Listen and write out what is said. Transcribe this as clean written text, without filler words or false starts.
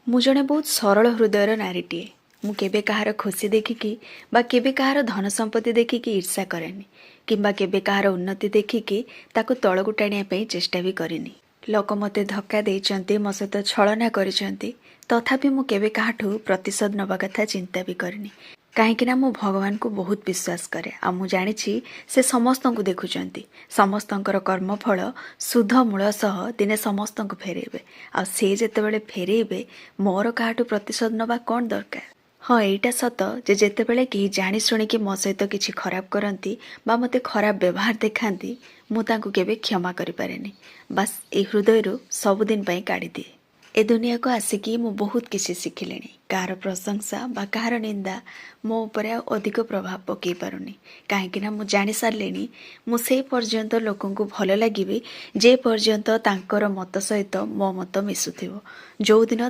ମୁଁ ଜଣେ ବହୁତ ସରଳ ହୃଦୟର ନାରୀଟିଏ। ମୁଁ କେବେ କାହାର ଖୁସି ଦେଖିକି ବା କେବେ କାହାର ଧନ ସମ୍ପତ୍ତି ଦେଖିକି ଈର୍ଷା କରେନି କିମ୍ବା କେବେ କାହାର ଉନ୍ନତି ଦେଖିକି ତାକୁ ତଳକୁ ଟାଣିବା ପାଇଁ ଚେଷ୍ଟା ବି କରିନି। ଲୋକ ମୋତେ ଧକ୍କା ଦେଇଛନ୍ତି, ମୋ ସହିତ ଛଳନା କରିଛନ୍ତି, ତଥାପି ମୁଁ କେବେ କାହାଠୁ ପ୍ରତିଶୋଧ ନେବା କଥା ଚିନ୍ତା ବି କରିନି। କାହିଁକି ନା ମୁଁ ଭଗବାନଙ୍କୁ ବହୁତ ବିଶ୍ୱାସ କରେ, ଆଉ ମୁଁ ଜାଣିଛି ସେ ସମସ୍ତଙ୍କୁ ଦେଖୁଛନ୍ତି। ସମସ୍ତଙ୍କର କର୍ମଫଳ ସୁଧ ମୂଳ ସହ ଦିନେ ସମସ୍ତଙ୍କୁ ଫେରେଇବେ। ଆଉ ସେ ଯେତେବେଳେ ଫେରେଇବେ, ମୋର କାହାଠୁ ପ୍ରତିଶୋଧ ନେବା କ'ଣ ଦରକାର? ହଁ, ଏଇଟା ସତ ଯେ ଯେତେବେଳେ କେହି ଜାଣି ଶୁଣିକି ମୋ ସହିତ କିଛି ଖରାପ କରନ୍ତି ବା ମୋତେ ଖରାପ ବ୍ୟବହାର ଦେଖାନ୍ତି, ମୁଁ ତାଙ୍କୁ କେବେ କ୍ଷମା କରିପାରେନି। ବାସ୍ ଏ ହୃଦୟରୁ ସବୁଦିନ ପାଇଁ କାଢ଼ିଦିଏ। ଏ ଦୁନିଆକୁ ଆସିକି ମୁଁ ବହୁତ କିଛି ଶିଖିଲିଣି। କାହାର ପ୍ରଶଂସା ବା କାହାର ନିନ୍ଦା ମୋ ଉପରେ ଆଉ ଅଧିକ ପ୍ରଭାବ ପକାଇ ପାରୁନି। କାହିଁକିନା ମୁଁ ଜାଣିସାରିଲିଣି, ମୁଁ ସେ ପର୍ଯ୍ୟନ୍ତ ଲୋକଙ୍କୁ ଭଲ ଲାଗିବି ଯେ ପର୍ଯ୍ୟନ୍ତ ତାଙ୍କର ମତ ସହିତ ମୋ ମତ ମିଶୁଥିବ। ଯେଉଁଦିନ